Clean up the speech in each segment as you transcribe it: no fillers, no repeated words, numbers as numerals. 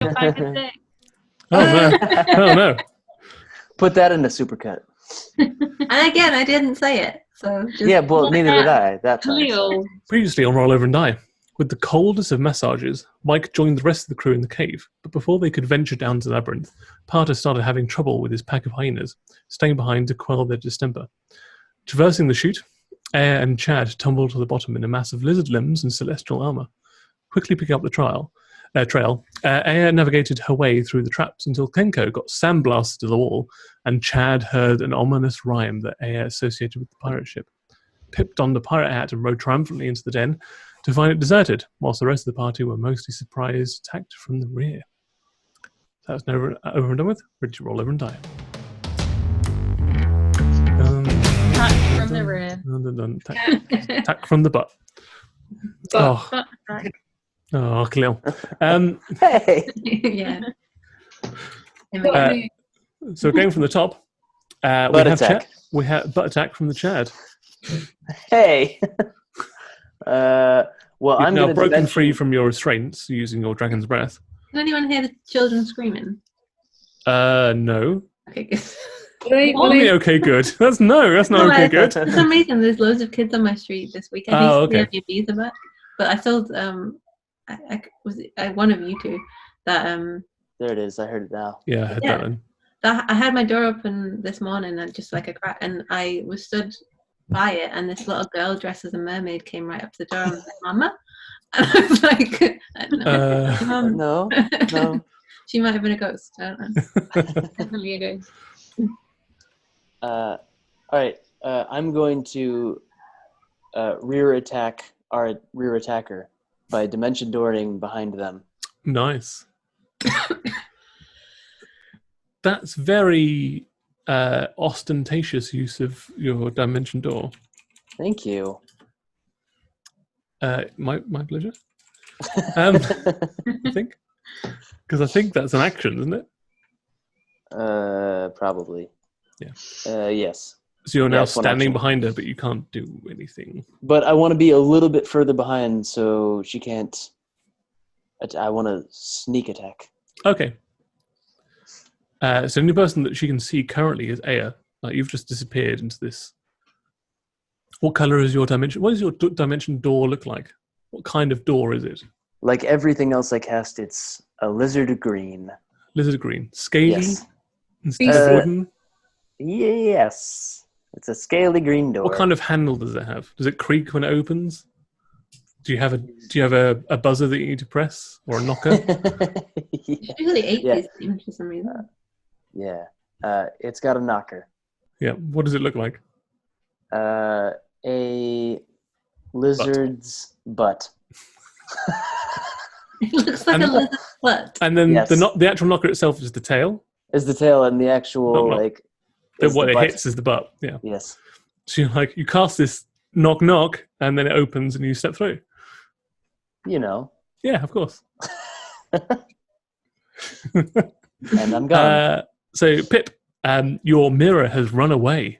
Oh no! Oh no! Put that in the supercut. And again, I didn't say it. So just Yeah, well, neither did I. That time. Leo. Previously on Roll Over and Die, with the coldest of massages, Mike joined the rest of the crew in the cave. But before they could venture down to the labyrinth, Parter started having trouble with his pack of hyenas, staying behind to quell their distemper. Traversing the chute, Aya and Chad tumbled to the bottom in a mass of lizard limbs and celestial armor. Quickly picking up the trail, Aya navigated her way through the traps until Kenko got sandblasted to the wall, and Chad heard an ominous rhyme that Aya associated with the pirate ship. Pip donned a pirate hat and rode triumphantly into the den to find it deserted, whilst the rest of the party were mostly surprised, attacked from the rear. So that's over and done with. Ready to roll over and die. Attack from the rear. Attack from the butt. Butt attack. Oh, Khalil. Hey! yeah. So going from the top, we have butt attack from the Chad. Hey! Well, You've I'm now broken free from your restraints using your dragon's breath. Can anyone hear the children screaming? No. Okay, good. Okay, good. That's not okay, good. For some reason, there's loads of kids on my street this week. I think the bees are back. But I told one of you two that There it is. I heard it now. Yeah, I heard that then. I had my door open this morning and just like a crack, and I was stood by it, and this little girl dressed as a mermaid came right up to the door and was like, "Mama," and I was like, I don't know. No. She might have been a ghost. I don't know. Definitely a ghost. All right. I'm going to rear attack our rear attacker by dimension dooring behind them. Nice. That's very ostentatious use of your dimension door. Thank you. My pleasure. I think. Because I think that's an action, isn't it? Probably. Yeah. Yes. So you're now standing behind her, but you can't do anything. But I want to be a little bit further behind so she can't... I want to sneak attack. Okay. So the only person that she can see currently is Aya. Like, you've just disappeared into this. What color is your dimension? What does your dimension door look like? What kind of door is it? Like everything else I cast, it's a lizard green. Lizard green. Scaly? Yes. Instead of wooden? Yes. It's a scaly green door. What kind of handle does it have? Does it creak when it opens? Do you have a buzzer that you need to press, or a knocker? It's usually 80s themed for some reason. Yeah. It's got a knocker. Yeah. What does it look like? A lizard's butt. It looks like a lizard's butt. And then the actual knocker itself is the tail? Is the tail, and the actual, what it hits is the butt. Yeah. Yes. So you cast this knock knock, and then it opens and you step through. You know. Yeah, of course. And I'm gone. So Pip, your mirror has run away.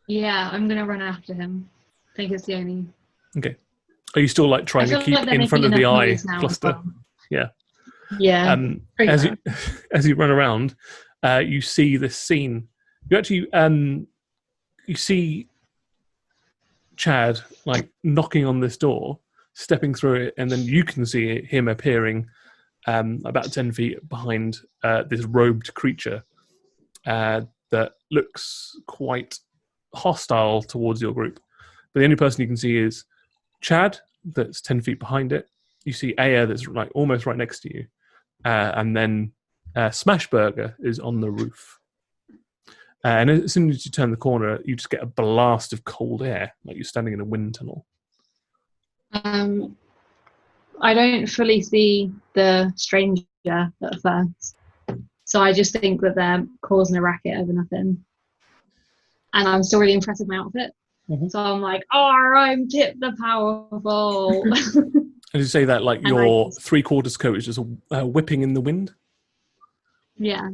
Yeah, I'm gonna run after him. I think it's the only. Okay. Are you still trying to keep in front of the eye cluster? Well. Yeah. Yeah. As you run around, you see this scene. You actually you see Chad knocking on this door, stepping through it, and then you can see him appearing about 10 feet behind this robed creature that looks quite hostile towards your group. But the only person you can see is Chad, that's 10 feet behind it. You see Aya, that's almost right next to you. And then Smashburger is on the roof. And as soon as you turn the corner, you just get a blast of cold air, like you're standing in a wind tunnel. I don't fully see the stranger at first. So I just think that they're causing a racket over nothing. And I'm still really impressed with my outfit. Mm-hmm. So I'm like, I'm Pip the Powerful. And you say that your three-quarters coat is just whipping in the wind? Yeah.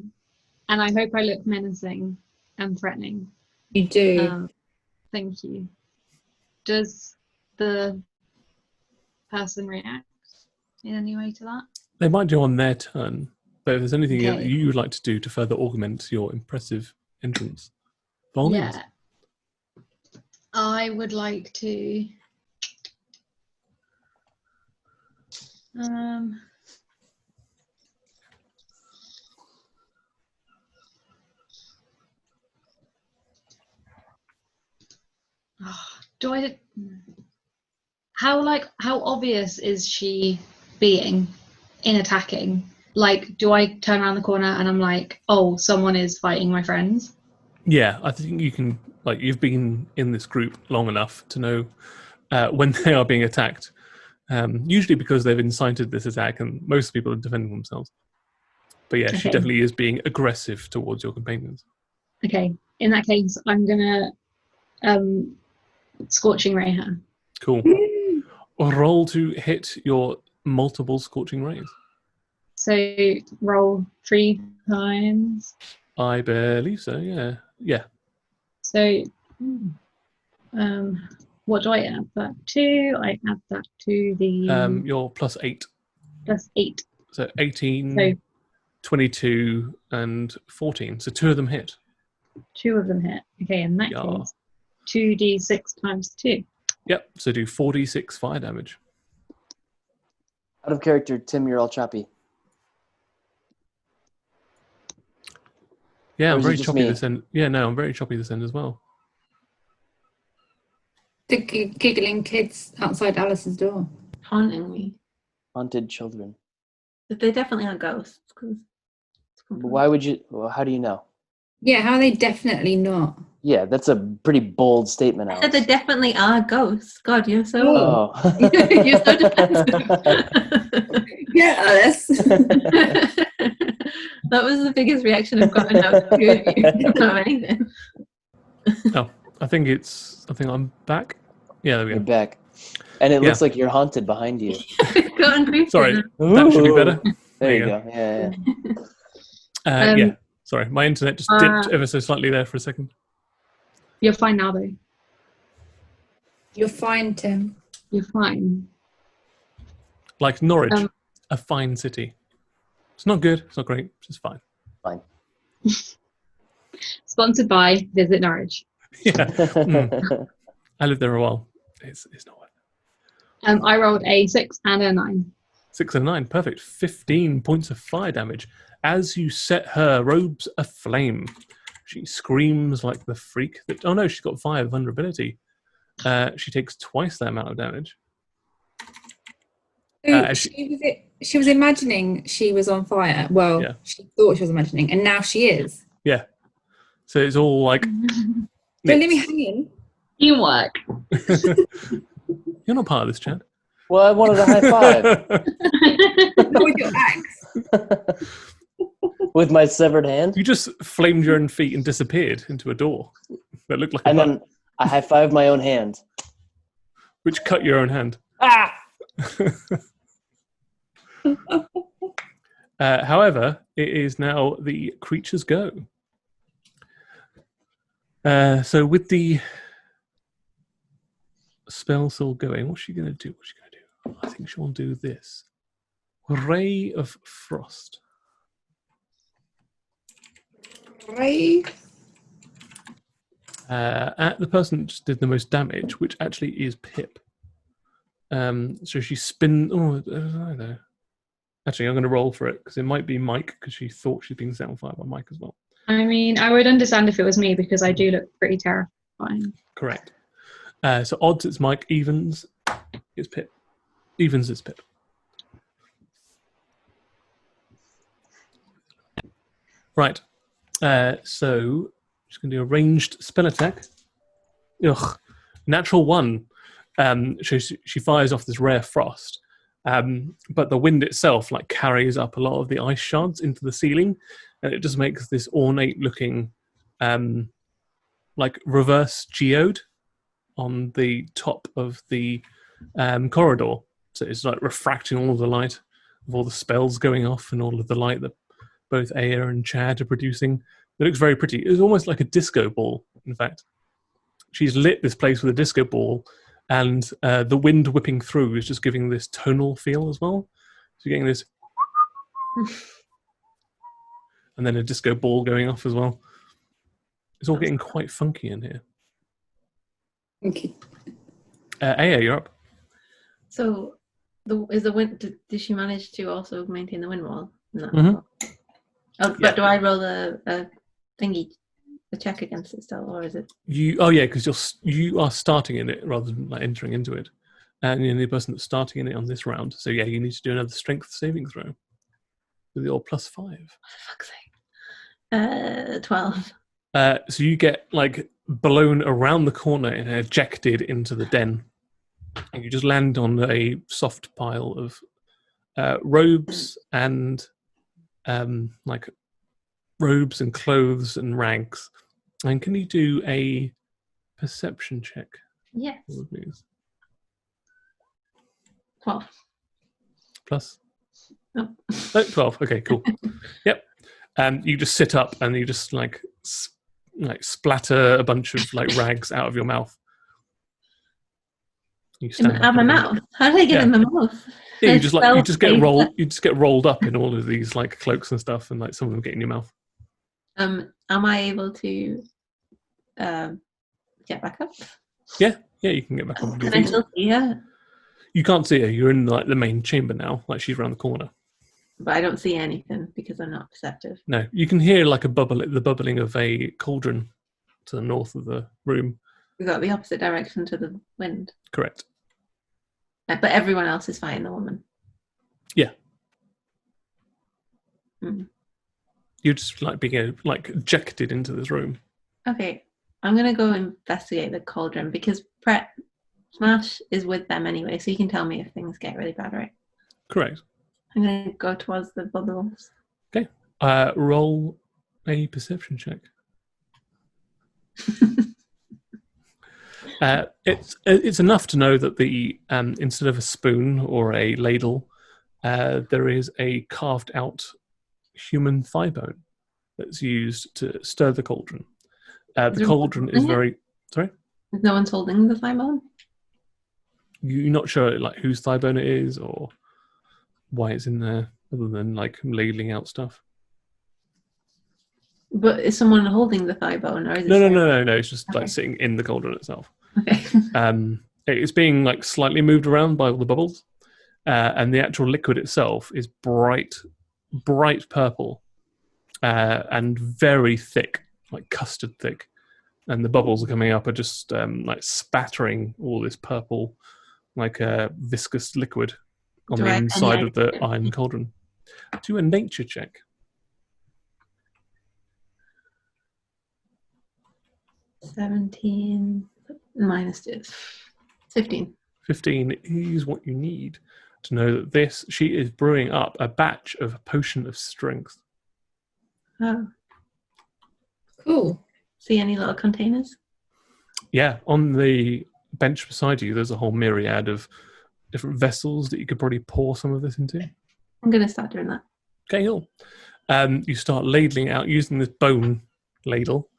And I hope I look menacing and threatening. You do. Thank you. Does the person react? in any way to that? They might do on their turn, but if there's anything Okay. you would like to do to further augment your impressive entrance, by all means. Yeah. I would like to. Do I? How obvious is she being in attacking? Like, do I turn around the corner and I'm like, oh, someone is fighting my friends? Yeah, I think you can. Like, you've been in this group long enough to know when they are being attacked. Usually because they've incited this attack, and most people are defending themselves. But yeah, she Okay. definitely is being aggressive towards your companions. Okay. In that case, I'm gonna scorching ray her. Cool. Roll to hit your multiple scorching rays. So roll 3 times. I believe so. Yeah. Yeah. So, what do I add that to? I add that to the You're plus 8. plus 8. So 18, So 22, and 14. So 2 of them hit. 2 of them hit. Okay, in that Yeah. case, 2d6 times 2. Yep. So do 46 fire damage. Out of character, Tim, you're all choppy. Yeah, Or I'm is it very just choppy me? this end. Yeah, no, I'm very choppy this end as well. The giggling kids outside Alice's door. Haunting me. Haunted children. But they definitely are ghosts. 'Cause it's But confirmed. why would you? Well, how do you know? Yeah, how are they definitely not? Yeah, that's a pretty bold statement, I said Alex. they definitely are ghosts. God, you're so. Oh. You're so defensive. Yeah, Alice. That was the biggest reaction I've gotten out of you of anything. Oh, I think I'm back. Yeah, there we You're go. back. And it Yeah. looks like you're haunted behind you. It's gotten creepy. Sorry, that should be better. There you go. Yeah. Yeah. Sorry, my internet just dipped ever so slightly there for a second. You're fine now, though. You're fine, Tim. You're fine. Like Norwich, a fine city. It's not good. It's not great. It's just fine. Fine. Sponsored by Visit Norwich. Yeah. I lived there a while. It's not worth it. I rolled a 6 and a 9. 6 and 9, perfect. 15 points of fire damage. As you set her robes aflame, she screams like the freak that. Oh no, she's got 5 vulnerability. She takes twice that amount of damage. So she was imagining she was on fire. Well, Yeah. she thought she was imagining, and now she is. Yeah. So it's all like. Don't leave me hanging. Teamwork. You're not part of this chat. Well, I wanted a high five Not with your axe. with my severed hand. You just flamed your own feet and disappeared into a door that looked like a And button, then I high five my own hand. which cut your own hand. Ah! However, it is now the creature's go. So with the spell still going, what's she going to do? I think she'll do this. Ray of Frost. Right. At the person that just did the most damage, which actually is Pip. So she spins. Oh, I don't know. Actually, I'm going to roll for it because it might be Mike because she thought she's being set on fire by Mike as well. I mean, I would understand if it was me because I do look pretty terrifying. Correct. So odds it's Mike. Evens it's Pip. Evens it's Pip. Right. So just going to do a ranged spell attack. Ugh. Natural 1. She fires off this rare frost. But the wind itself like carries up a lot of the ice shards into the ceiling, and it just makes this ornate looking like reverse geode on the top of the corridor. So it's like refracting all the light of all the spells going off and all of the light that both Aya and Chad are producing. It looks very pretty. It's almost like a disco ball, in fact. She's lit this place with a disco ball, and the wind whipping through is just giving this tonal feel as well. So you're getting this, and then a disco ball going off as well. It's all getting quite funky in here. Okay. Aya, you're up. So, is the wind? Did she manage to also maintain the wind wall? No. Mhm. Oh, but do I roll a thingy, a check against it still, or is it? Because you are starting in it rather than like entering into it, and you're the only person that's starting in it on this round. So yeah, you need to do another strength saving throw with your +5. For fuck's sake. 12. So you get like blown around the corner and ejected into the den, and you just land on a soft pile of robes and robes and clothes and rags. And can you do a perception check? Yes. Please? 12. Plus? No. Oh, 12. Okay, cool. Yep. You just sit up and you just like splatter a bunch of like rags out of your mouth. You stand Out of my mouth? How did I get in my mouth? Yeah, you just get rolled up in all of these like cloaks and stuff, and like some of them get in your mouth. Am I able to get back up? Yeah, you can get back up. Can I still see her? You can't see her. You're in like the main chamber now. Like she's around the corner. But I don't see anything because I'm not perceptive. No, you can hear like the bubbling of a cauldron to the north of the room. We got the opposite direction to the wind. Correct. But everyone else is fighting the woman. Yeah. Mm. You're just like being ejected into this room. Okay, I'm gonna go investigate the cauldron because Smash is with them anyway, so you can tell me if things get really bad, right? Correct. I'm gonna go towards the bubbles. Okay. Roll a perception check. It's enough to know that the instead of a spoon or a ladle, there is a carved out human thigh bone that's used to stir the cauldron. The cauldron is very... Sorry? No one's holding the thigh bone? You're not sure like whose thigh bone it is or why it's in there, other than like ladling out stuff. But is someone holding the thigh bone, or is it? No. It's just Okay. like sitting in the cauldron itself. Okay. It's being like slightly moved around by all the bubbles, and the actual liquid itself is bright purple and very thick, like custard thick. And the bubbles are coming up are just like spattering all this purple, like viscous liquid on the inside of the iron cauldron. Do a nature check. 17 minus 15. 15 is what you need to know that she is brewing up a batch of a potion of strength. Oh. Cool. See any little containers? Yeah, on the bench beside you, there's a whole myriad of different vessels that you could probably pour some of this into. I'm going to start doing that. Okay, cool. You start ladling out using this bone ladle,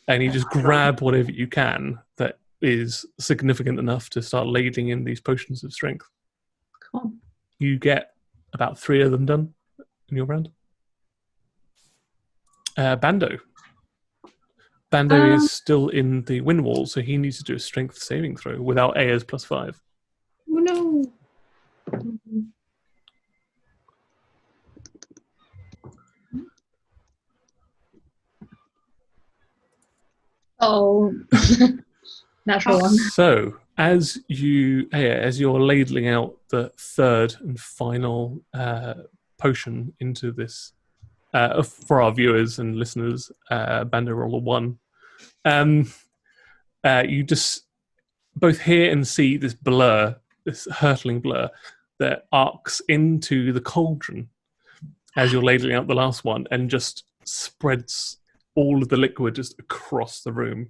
and you just grab whatever you can that is significant enough to start ladling in these potions of strength. Cool. You get about 3 of them done in your round. Bando. Bando is still in the wind wall, so he needs to do a strength saving throw without Aya's +5. Oh no. Oh, natural one. So, as you're ladling out the third and final potion into this, for our viewers and listeners, Bando roll a 1. You just both hear and see this blur, this hurtling blur that arcs into the cauldron as you're ladling out the last one and just spreads all of the liquid just across the room.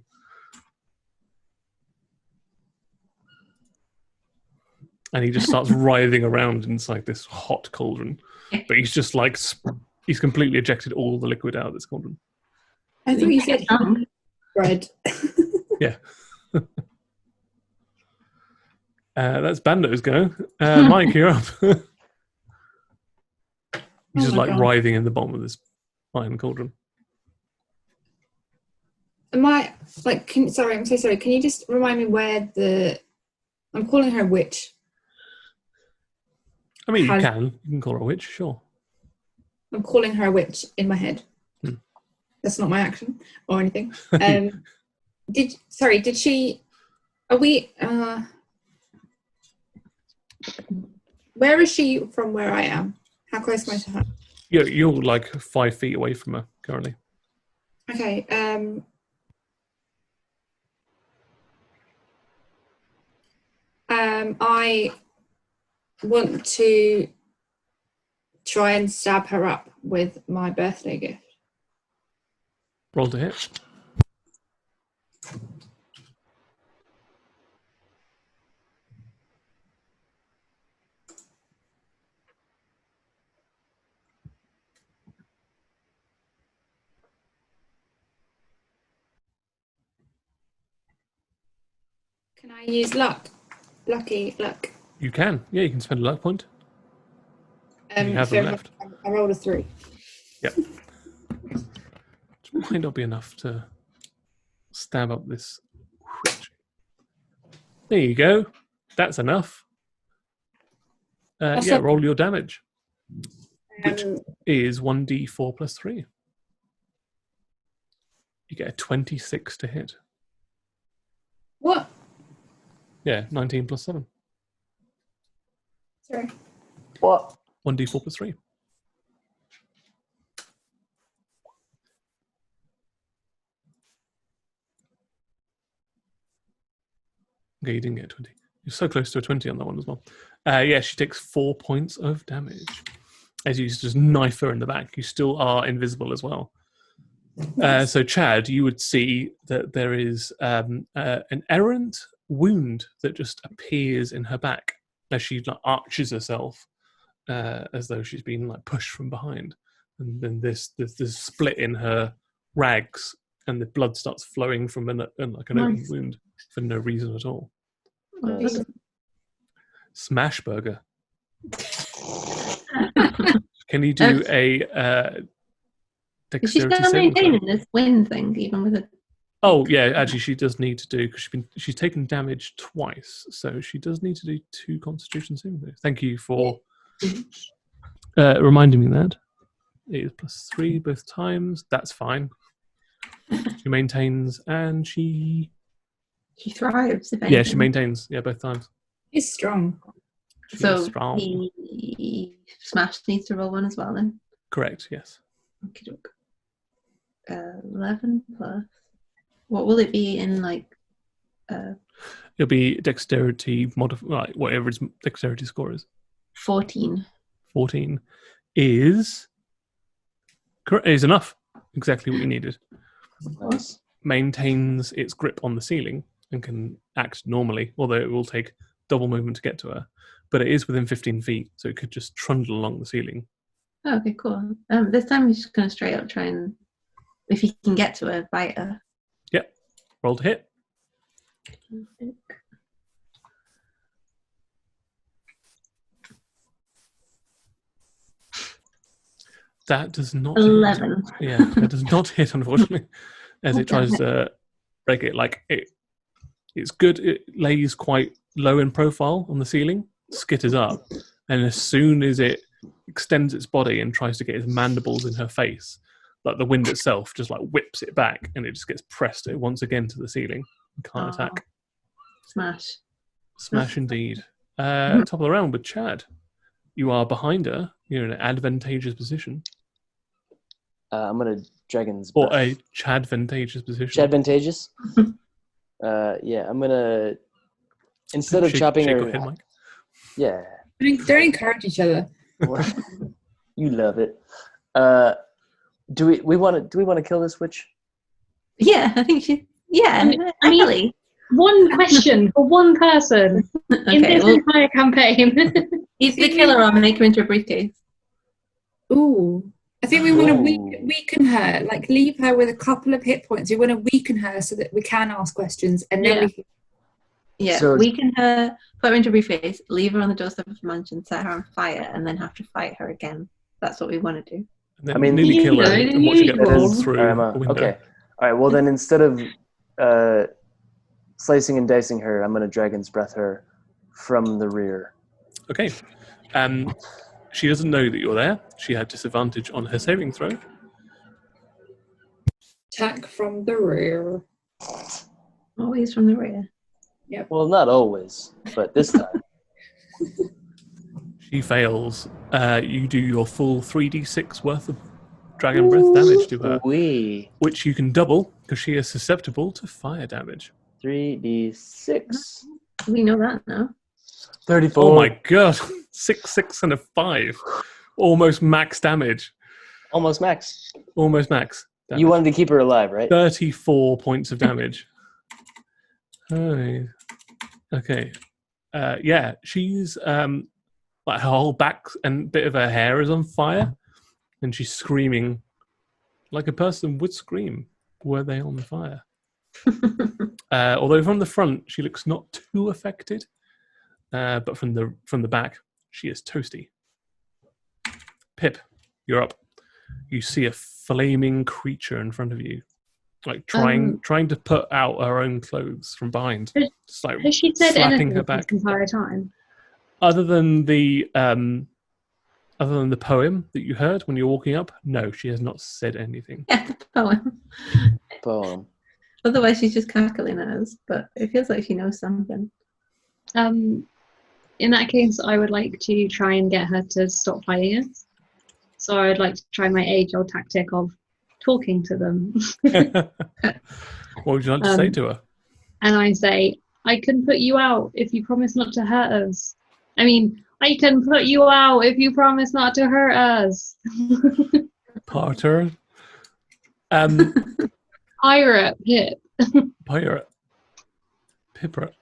And he just starts writhing around inside this hot cauldron. But he's just like, he's completely ejected all the liquid out of this cauldron. I thought you said bread. Yeah. That's Bando's go. Mike, you're up. He's Oh just my like God. writhing in the bottom of this iron cauldron. Am I like? Sorry, I'm so sorry. Can you just remind me where I'm calling her a witch. I mean, Has- you can call her a witch, sure. I'm calling her a witch in my head. Hmm. That's not my action or anything. Did she? Are we? Where is she from? Where I am? How close am I to her? You're like 5 feet away from her currently. Okay. I want to try and stab her up with my birthday gift. Roll to hit. Can I use luck? Lucky luck. You can. Yeah, you can spend a luck point. You have them left. I rolled a 3. Yep. Which might not be enough to stab up this witch. There you go. That's enough. That's Yeah, not- roll your damage. Which Um, is 1d4 plus 3. You get a 26 to hit. what? Yeah, 19 plus 7. Sorry. What? 1d4 plus 3. Okay, you didn't get a 20. You're so close to a 20 on that one as well. Yeah, she takes 4 points of damage. As you just knife her in the back. You still are invisible as well. So, Chad, you would see that there is an errant wound that just appears in her back as she like, arches herself as though she's been like pushed from behind. And then there's split in her rags, and the blood starts flowing from an open wound for no reason at all. Smash burger. Can you do a Is she dexterity still saving throw? maintaining this wind thing, even with a... Oh yeah, actually she does need to do because she's taken damage twice, so she does need to do 2 Constitution saving throws. Thank you for reminding me that. It is plus 3 both times. That's fine. She maintains and she thrives, if yeah anything. she maintains both times. He's strong. She So is strong. he Smash needs to roll 1 as well then. Correct. Yes. Okay, 11 plus. What will it be in like? It'll be dexterity like whatever his dexterity score is. 14. 14 is enough. Exactly what you needed. Nice. Maintains its grip on the ceiling and can act normally, although it will take double movement to get to her. But it is within 15 feet, so it could just trundle along the ceiling. Oh, okay, cool. This time he's just going to straight up try and, if he can get to her, bite her. Yep. Roll to hit. That does not 11. hit. Yeah, that does not hit, unfortunately. As it tries to break it. Like it's good. It lays quite low in profile on the ceiling, skitters up, and as soon as it extends its body and tries to get its mandibles in her face, like the wind itself just like whips it back, and it just gets pressed once again to the ceiling and can't attack. Smash. Smash indeed. Top of the round with Chad. You are behind her. You're in an advantageous position. I'm gonna Dragon's Or Breath. a Chadvantageous position. Advantageous. Yeah, I'm gonna instead of Shake- chopping shake her. your head, Mike. Yeah, Don't encourage each other. you love it. Do we want to kill this witch? Yeah, I think she. Yeah, I mean- really. One question for one person in Okay, this well, entire campaign. he's the killer. I'll make her into a briefcase. Ooh. I think we want to Ooh. weaken her, like leave her with a couple of hit points. We want to weaken her so that we can ask questions, and then we can... Yeah, So- weaken her, put her into a briefcase, leave her on the doorstep of the mansion, set her on fire, and then have to fight her again. That's what we want to do. And then I mean, nearly kill her you know, and watch her get usual. pulled through Alright, a window. okay. All right. Well, then instead of slicing and dicing her, I'm going to dragon's breath her from the rear. Okay. She doesn't know that you're there. She had disadvantage on her saving throw. Attack from the rear. Always from the rear. Well, not always, but this time. She fails. You do your full 3d6 worth of dragon breath damage to her, Wee. which you can double because she is susceptible to fire damage. 3d6. We know that now. 34. Oh my god. 6, 6, and a 5. Almost max damage. Almost max. Almost max damage. You wanted to keep her alive, right? 34 points of damage. Okay. Yeah, she's like her whole back and bit of her hair is on fire, and she's screaming like a person would scream were they on fire. Although from the front she looks not too affected, but from the back she is toasty. Pip, you're up. You see a flaming creature in front of you, like trying to put out her own clothes from behind. Just like Has she said slapping anything her this back. entire time? Other than the poem that you heard when you're walking up, no, she has not said anything. Yeah, the poem. Boom. Otherwise, she's just cackling at us. But it feels like she knows something. In that case, I would like to try and get her to stop fighting us. So I would like to try my age-old tactic of talking to them. What would you like to say to her? And I say, I can put you out if you promise not to hurt us. I mean, I can put you out if you promise not to hurt us. Parter. Pirate, Pip. Pirate. Pipper.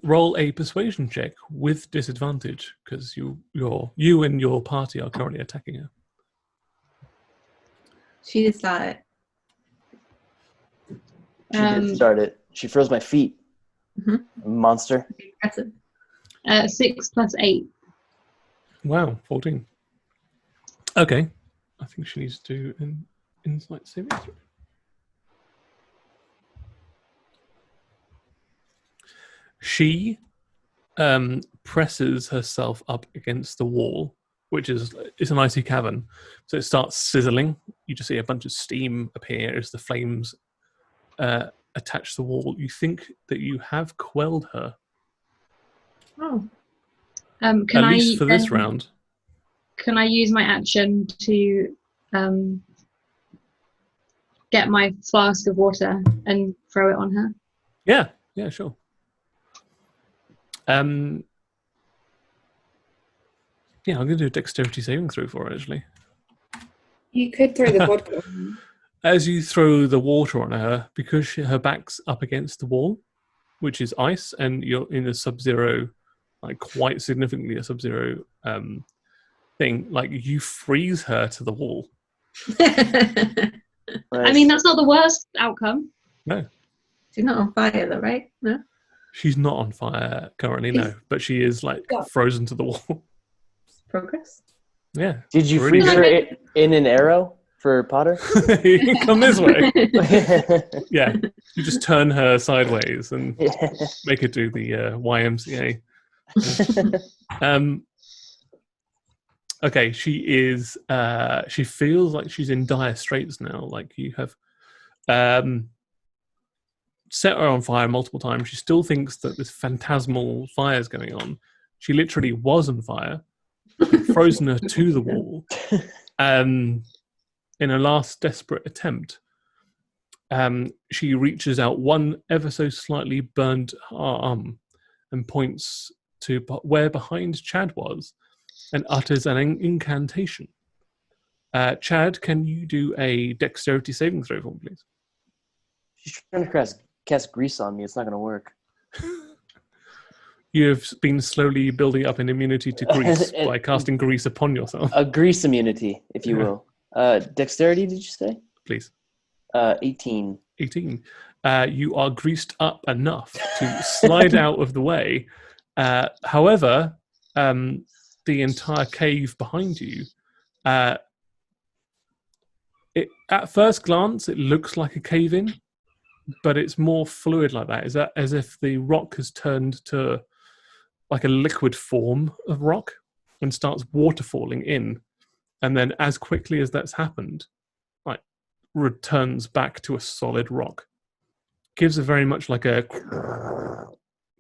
Roll a persuasion check with disadvantage because you and your party are currently attacking her. She did start it. She did start it. She froze my feet. Mm-hmm. Monster. Impressive. 6 + 8. Wow, 14. Okay. I think she needs to do an insight saving throw. She presses herself up against the wall, which it's an icy cavern. So it starts sizzling. You just see a bunch of steam appear as the flames attach to the wall. You think that you have quelled her. Oh. At least for this round. Can I use my action to get my flask of water and throw it on her? Yeah, sure. Yeah, I'm going to do a dexterity saving throw for her, actually. You could throw the vodka on. As you throw the water on her, because her back's up against the wall, which is ice, and you're in a sub-zero, like quite significantly a sub-zero thing, like you freeze her to the wall. I mean, that's not the worst outcome. No. She's not on fire though, right? No? She's not on fire currently, no. But she is like frozen to the wall. Progress? Yeah. Did you freeze her in an arrow for Potter? You can come this way. Yeah. You just turn her sideways and make her do the YMCA. Okay, she is she feels like she's in dire straits now. Like you have set her on fire multiple times. She still thinks that this phantasmal fire is going on. She literally was on fire. Frozen her to the wall. In a last desperate attempt, she reaches out one ever so slightly burned arm and points to where behind Chad was and utters an incantation. Chad, can you do a dexterity saving throw for me, please? She's trying to cast grease on me. It's not going to work. You have been slowly building up an immunity to grease by casting grease upon yourself. A grease immunity, if you will. Dexterity, did you say? Please. 18. 18. You are greased up enough to slide out of the way. However, the entire cave behind you At first glance, it looks like a cave-in, but it's more fluid like that. Is that as if the rock has turned to like a liquid form of rock and starts waterfalling in, and then as quickly as that's happened, like returns back to a solid rock. Gives a very much like a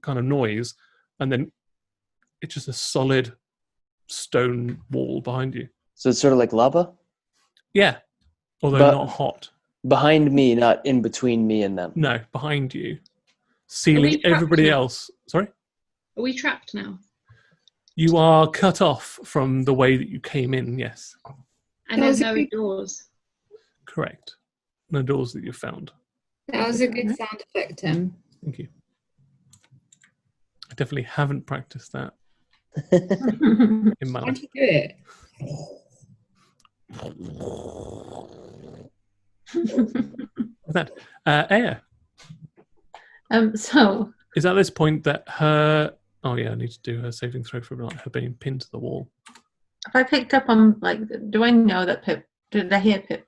kind of noise, and then it's just a solid stone wall behind you. So it's sort of like lava? Yeah, although But- not hot. Behind me, not in between me and them. No, behind you. Are we Sealing trapped everybody now? else. Sorry? Are we trapped now? You are cut off from the way that you came in, yes. And That there's was a no good- doors. Correct. No doors that you've found. That was a good sound effect, Tim. Thank you. I definitely haven't practiced that in my Why life. don't you do it? With that, Aya, So is at this point that her... Oh yeah, I need to do her saving throw for like, her being pinned to the wall. if I picked up on, like, do I know that Pip? Did I hear Pip?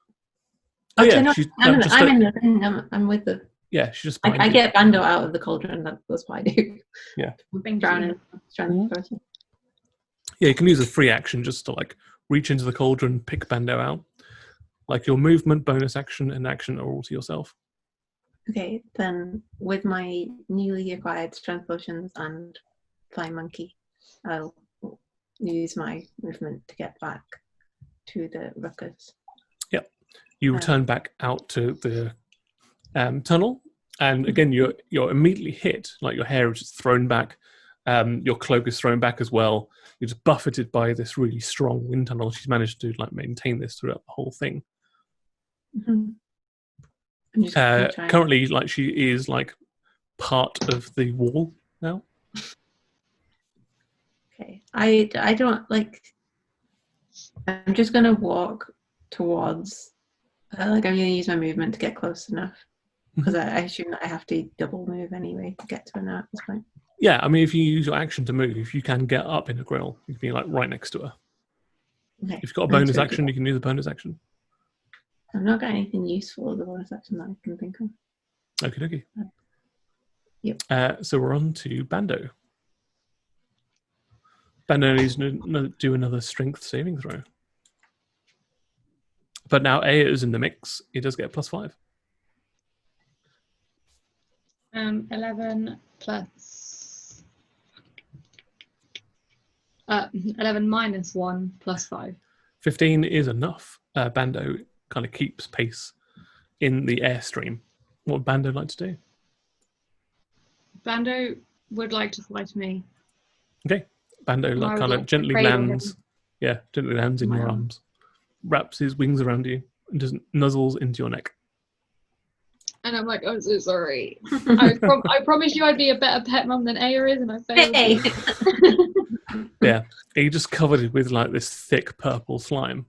Oh Actually, yeah, no, she's I'm just in the thing. I'm with the. yeah, she's just behind I you. get Bando out of the cauldron. That's what I do. Yeah. Thank Drowning. you. Drowning person. Yeah, you can use a free action just to like reach into the cauldron, pick Bando out. Like your movement, bonus action, and action are all to yourself. Okay, then with my newly acquired strength potions and flying monkey, I'll use my movement to get back to the ruckus. You return back out to the tunnel, and again, you're immediately hit. Like your hair is just thrown back, your cloak is thrown back as well. You're just buffeted by this really strong wind tunnel. She's managed to like maintain this throughout the whole thing. Mm-hmm. I'm just gonna try. Currently, like she is like part of the wall now. Okay, I don't like. I'm just gonna walk towards. Like I'm gonna use my movement to get close enough because I assume that I have to double move anyway to get to her now at this point. Yeah, I mean, if you use your action to move, you can get up in a grill. You can be like right next to her. Okay. If you've got a I'm bonus just gonna action, do you can use a bonus action. that. I've not got anything useful as a bonus action that I can think of. Okie dokie. Yep. So we're on to Bando. Bando needs to do another strength saving throw. But now Aya is in the mix. He does get a +5. 11 plus 11 minus 1 plus 5. 15 is enough. Bando kind of keeps pace in the airstream. What would Bando like to do? Bando would like to fly to me. Okay. Bando I like would kind of like to gently cradle him. lands. Yeah, gently lands in Wow. your arms. Wraps his wings around you and just nuzzles into your neck. And I'm like, I'm so sorry. I promised you I'd be a better pet mum than Aya is, and I failed. Hey. Yeah. He just covered it with like this thick purple slime.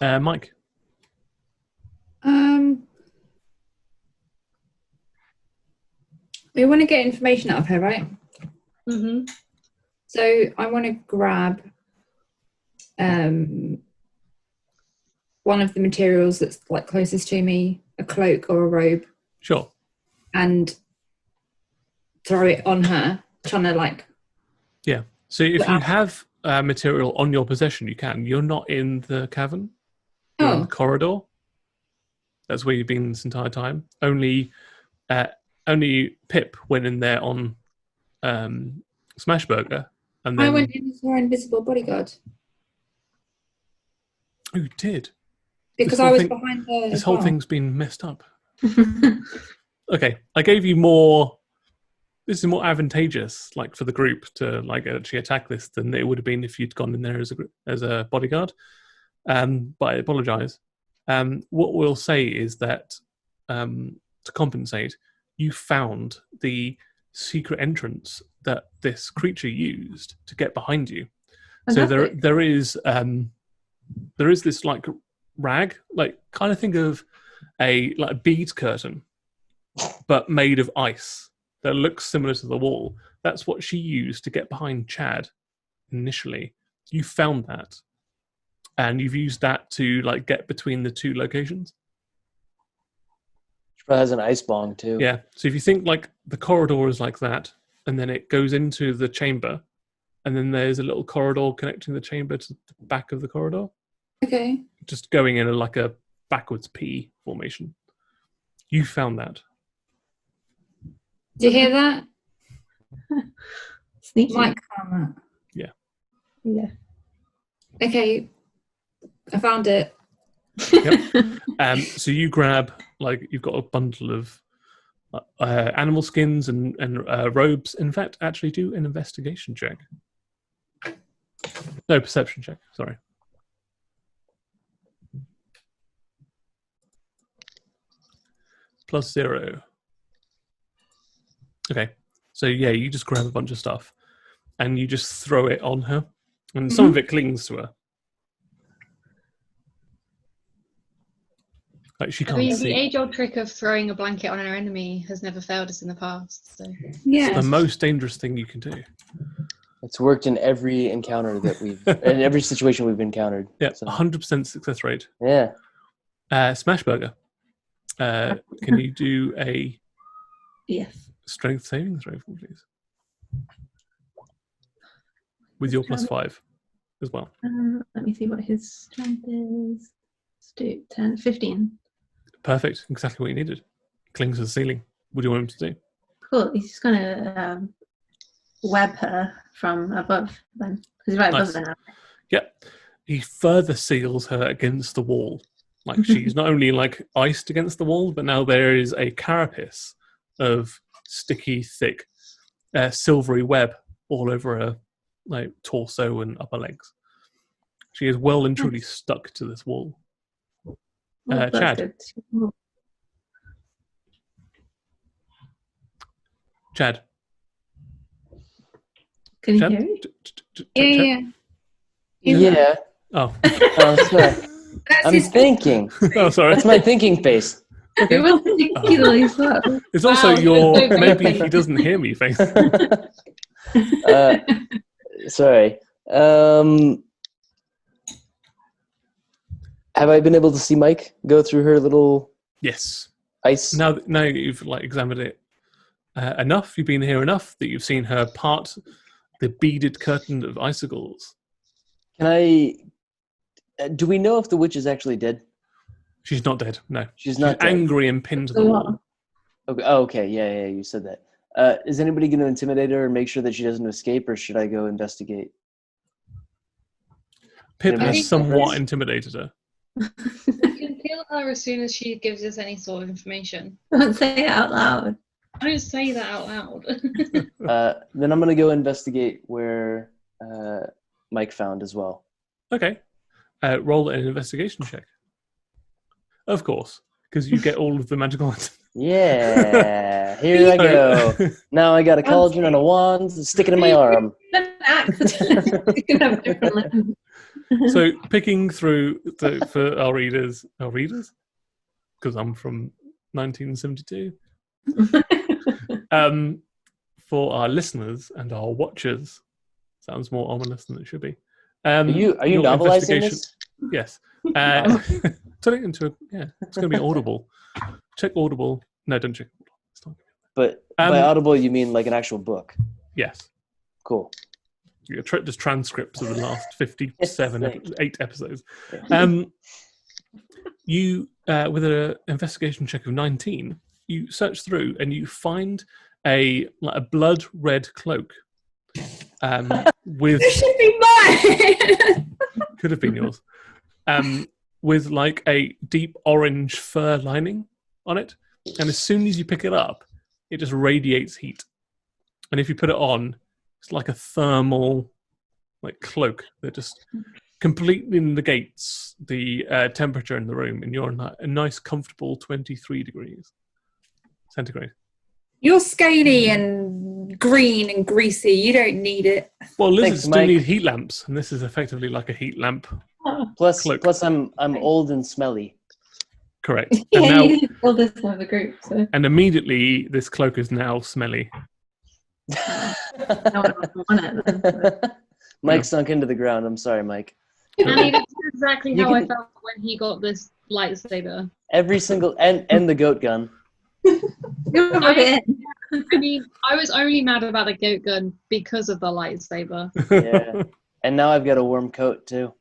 Mike. We want to get information out of her, right? Mm-hmm. So I want to grab one of the materials that's like closest to me, a cloak or a robe, Sure. and throw it on her, trying to like. Yeah. So if you Wow. have material on your possession, you can. You're not in the cavern. You're in Oh, the corridor. That's where you've been this entire time. Only Pip went in there on Smashburger, and I then went in as her invisible bodyguard who did? because whole I was thing- behind her. This as whole well. thing's been messed up. Okay, I gave you more. This is more advantageous, like for the group to like actually attack this than it would have been if you'd gone in there as a bodyguard. But I apologise. What we'll say is that to compensate, you found the secret entrance that this creature used to get behind you. So Fantastic. there is this like rag, like kind of think of a bead curtain, but made of ice that looks similar to the wall. That's what she used to get behind Chad initially, you found that, and you've used that to like get between the two locations. She probably has an ice bong too. Yeah. So if you think like the corridor is like that, and then it goes into the chamber, and then there's a little corridor connecting the chamber to the back of the corridor. Okay. Just going in like a backwards P formation. You found that. Did you hear that? Sneaky. Mike found Yeah. Yeah. that. Okay. I found it. Yep. So you grab, like, you've got a bundle of animal skins and robes. In fact, actually do an investigation check. No, perception check. Sorry. +0. Okay. So yeah, you just grab a bunch of stuff and you just throw it on her, and some of it clings to her. Like she I can't mean, see. the age-old trick of throwing a blanket on our enemy has never failed us in the past. So. Yeah. It's the most dangerous thing you can do. It's worked in every encounter that in every situation we've encountered. Yeah, So, 100% success rate. yeah. Smashburger. Can you do a Yes. strength saving throw, please? With your +5 as well. Let me see what his strength is. Let's do 10, 15. Perfect. Exactly what you needed. Clings to the ceiling. What do you want him to do? Cool. He's just going to web her from above then. Because he's right above Nice. her now. Yep. He further seals her against the wall. Like she's not only like iced against the wall, but now there is a carapace of sticky, thick, silvery web all over her like torso and upper legs. She is well and truly stuck to this wall. Oh, that's Chad. good. Chad. Can you Chad? hear it? Yeah. Yeah. Oh. Oh, sorry. I'm thinking. Oh, sorry. That's my thinking face. It was particularly slow. It's also Wow, your so great. maybe he doesn't hear me face. Sorry. Have I been able to see Mike go through her little Yes. ice? Now that you've like examined it enough, you've been here enough that you've seen her part the beaded curtain of icicles. Can I? Do we know if the witch is actually dead? She's not dead. No. She's not dead. Angry and pinned to the So wall. Okay. Oh, okay. Yeah. You said that. Is anybody going to intimidate her and make sure that she doesn't escape, or should I go investigate? Pip I has think somewhat that's- intimidated her. We can feel her as soon as she gives us any sort of information. Don't say it out loud. I don't say that out loud. Then I'm going to go investigate where Mike found as well. Okay. Roll an investigation check. Of course, because you get all of the magical items. Yeah. Here I go. Now I got a cauldron and a wand. Stick it in my arm. An axe. You can have different limbs. So picking through for our readers, because I'm from 1972. For our listeners and our watchers, sounds more ominous than it should be. Are you your novelizing investigation- this? Yes. Turn it into it's going to be audible. Check audible. No, don't check. It's not. But by audible, you mean like an actual book? Yes. Cool. Just transcripts of the last 57, Yes, 8 episodes. Yeah. You, with an investigation check of 19, you search through and you find a blood red cloak. With This should be mine. could have been yours. With like a deep orange fur lining on it, and as soon as you pick it up, it just radiates heat. And if you put it on, it's like a thermal, like cloak that just completely negates the temperature in the room, and you're in a nice, comfortable 23 degrees centigrade. You're scaly and green and greasy. You don't need it. Well, lizards do Mike. need heat lamps, and this is effectively like a heat lamp. Plus, Cloak. I'm old and smelly. Correct. Yeah, And now, you did all this of the group, so and immediately, this cloak is now smelly. no one else will want it then. So. Mike sunk into the ground. I'm sorry, Mike. I mean, it's exactly You how I can- felt when he got this lightsaber. Every single and the goat gun. I mean, I was only mad about the goat gun because of the lightsaber. Yeah. And now I've got a worm coat too.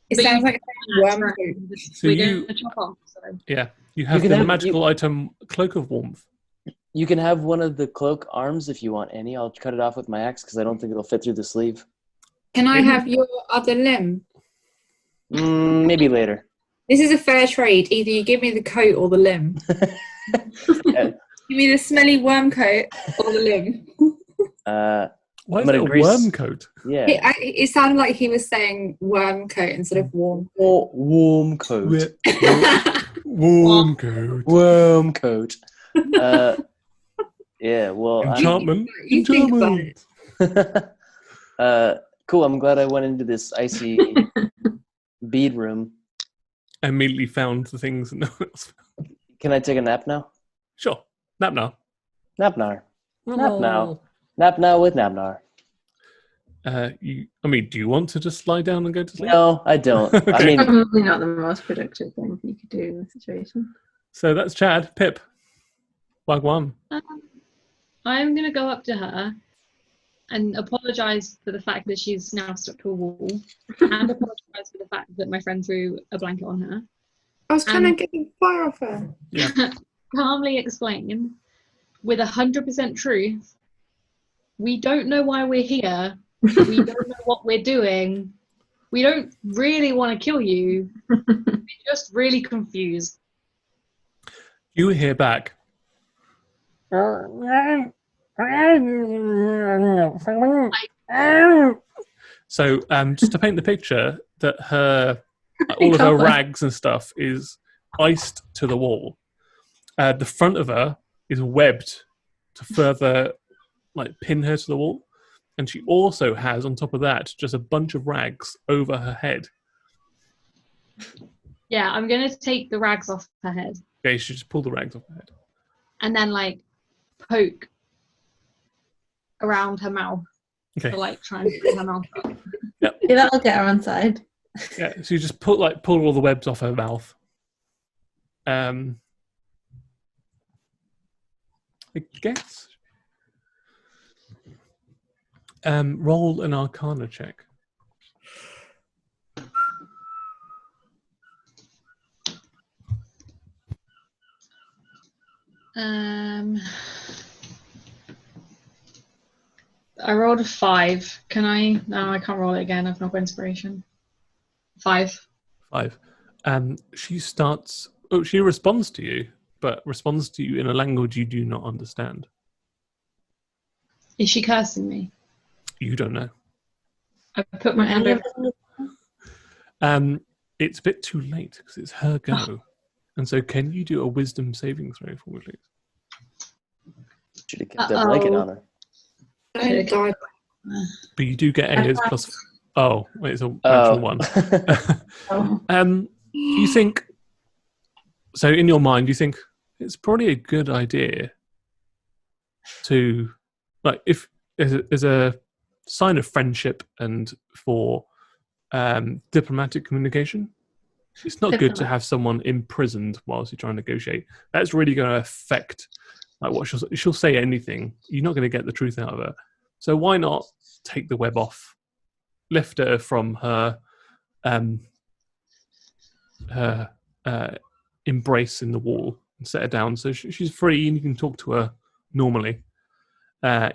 It But sounds you- like a worm coat. So We're you, going to chop off. So. yeah, you have can the have- magical item Cloak of Warmth. You can have one of the cloak arms if you want any. I'll cut it off with my axe because I don't think it'll fit through the sleeve. Can I have your other limb? Maybe later. This is a fair trade. Either you give me the coat or the limb. Yeah. Give me the smelly worm coat or the limb. Why is I'm it gonna a grease- worm coat? Yeah. It sounded like he was saying worm coat instead of warm. Oh, warm coat. Warm coat. Worm coat. Yeah, well, Enchantment. You think about it. cool. I'm glad I went into this icy bead room. I immediately found the things that no one else found. Can I take a nap now? Sure. Nap now. Nap now. Nap now with Nabnar. Do you want to just lie down and go to sleep? No, I don't. I Okay. mean, Probably not the most productive thing you could do in this situation. So that's Chad. Pip. Wagwan. I'm going to go up to her and apologise for the fact that she's now stuck to a wall, and apologise for the fact that my friend threw a blanket on her. I was trying to get the fire off her. Yeah. Calmly explain, with 100% truth, we don't know why we're here. We don't know what we're doing. We don't really want to kill you. We're just really confused. You hear back. So, just to paint the picture, that all of her rags and stuff is iced to the wall. The front of her is webbed to further, pin her to the wall, and she also has, on top of that, just a bunch of rags over her head. Yeah, I'm going to take the rags off her head Okay, you should just pull the rags off her head. and then, poke around her mouth. Okay. To, try and pull her mouth up. Yeah, that'll get her on side. Yeah, so you just pull all the webs off her mouth. I guess. Roll an Arcana check. I rolled a 5. Can I? No, I can't roll it again. I've not got inspiration. 5. 5. She starts. Oh, she responds to you, but responds to you in a language you do not understand. Is she cursing me? You don't know. I put my hand over. It's a bit too late because it's her go. And so, can you do a Wisdom saving throw for me, please? should have kept that blanket on her. Don't die. But you do get A's plus. Oh, wait, it's a natural one. Oh. You think. So, in your mind, you think it's probably a good idea to, if as a sign of friendship and for diplomatic communication, it's not good to have someone imprisoned whilst you try and negotiate. That's really going to affect what she'll say anything. You're not going to get the truth out of her. So why not take the web off, lift her from her embrace in the wall and set her down so she's free and you can talk to her normally.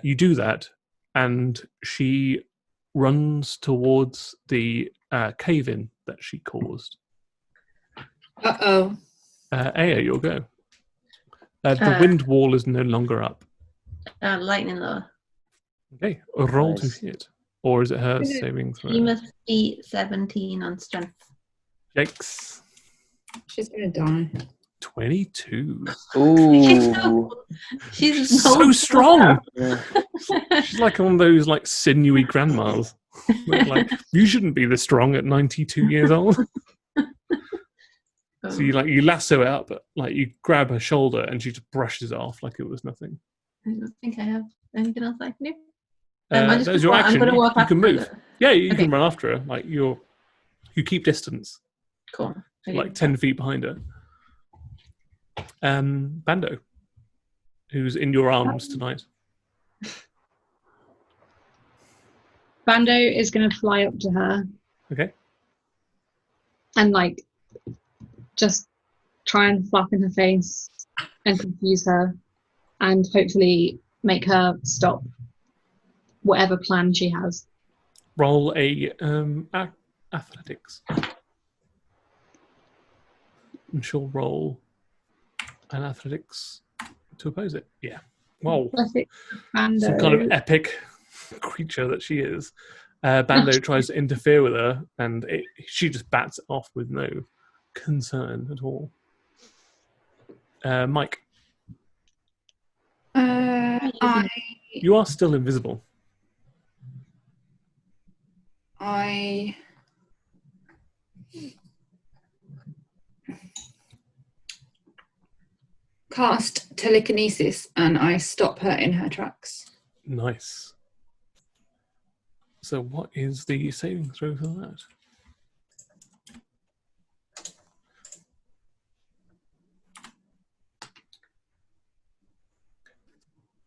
You do that, and she runs towards the cave-in that she caused. Uh-oh. Aya, you'll go. The wind wall is no longer up. Lightning lower. Okay, a roll Nice. to hit. Or is it her saving throw? He must be 17 on strength. Yikes. She's going to die. 22. Ooh. She's So strong. Yeah. She's like one of those sinewy grandmas. You shouldn't be this strong at 92 years old. So you lasso it up, you grab her shoulder and she just brushes it off like it was nothing. I don't think I have anything else I can do. I'm just There's your I'm action. going to walk You after can move. her. Yeah, you Okay. can run after her. Like you keep distance, Cool. Okay. like 10 feet behind her. Bando, who's in your arms tonight. Bando is going to fly up to her Okay. and like just try and flap in her face and confuse her and hopefully make her stop whatever plan she has. Roll a athletics. And she'll roll an athletics to oppose it. Yeah. Wow. Classic Bando. Some kind of epic creature that she is. Bando tries to interfere with her, and she just bats it off with no concern at all. Mike, you are still invisible. I cast telekinesis and I stop her in her tracks. Nice. So what is the saving throw for that?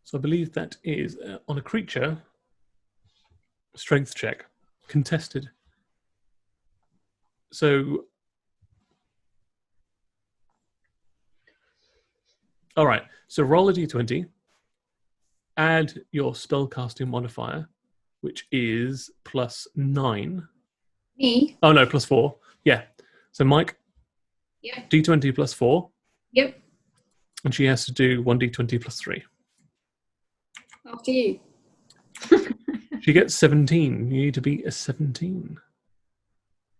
So I believe that is on a creature, strength check, contested. So, all right. So roll a d20, add your spellcasting modifier, which is +9. Me? Oh no, +4. Yeah. So Mike, Yeah. d20 +4, Yep. and she has to do 1d20 +3. After you. She gets 17. You need to beat a 17.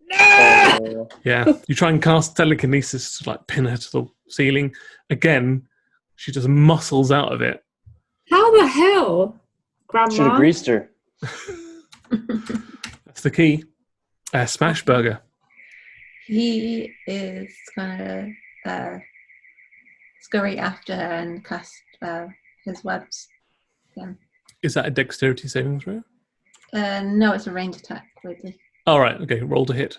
No! Yeah. You try and cast telekinesis to like pin her to the ceiling. Again, she just muscles out of it. How the hell, Should have Grandma? greased her. That's the key. Smash Burger. He is going to scurry after her and cast his webs again. Is that a dexterity saving throw? No, it's a ranged attack, weirdly. All right. Okay. Roll to hit.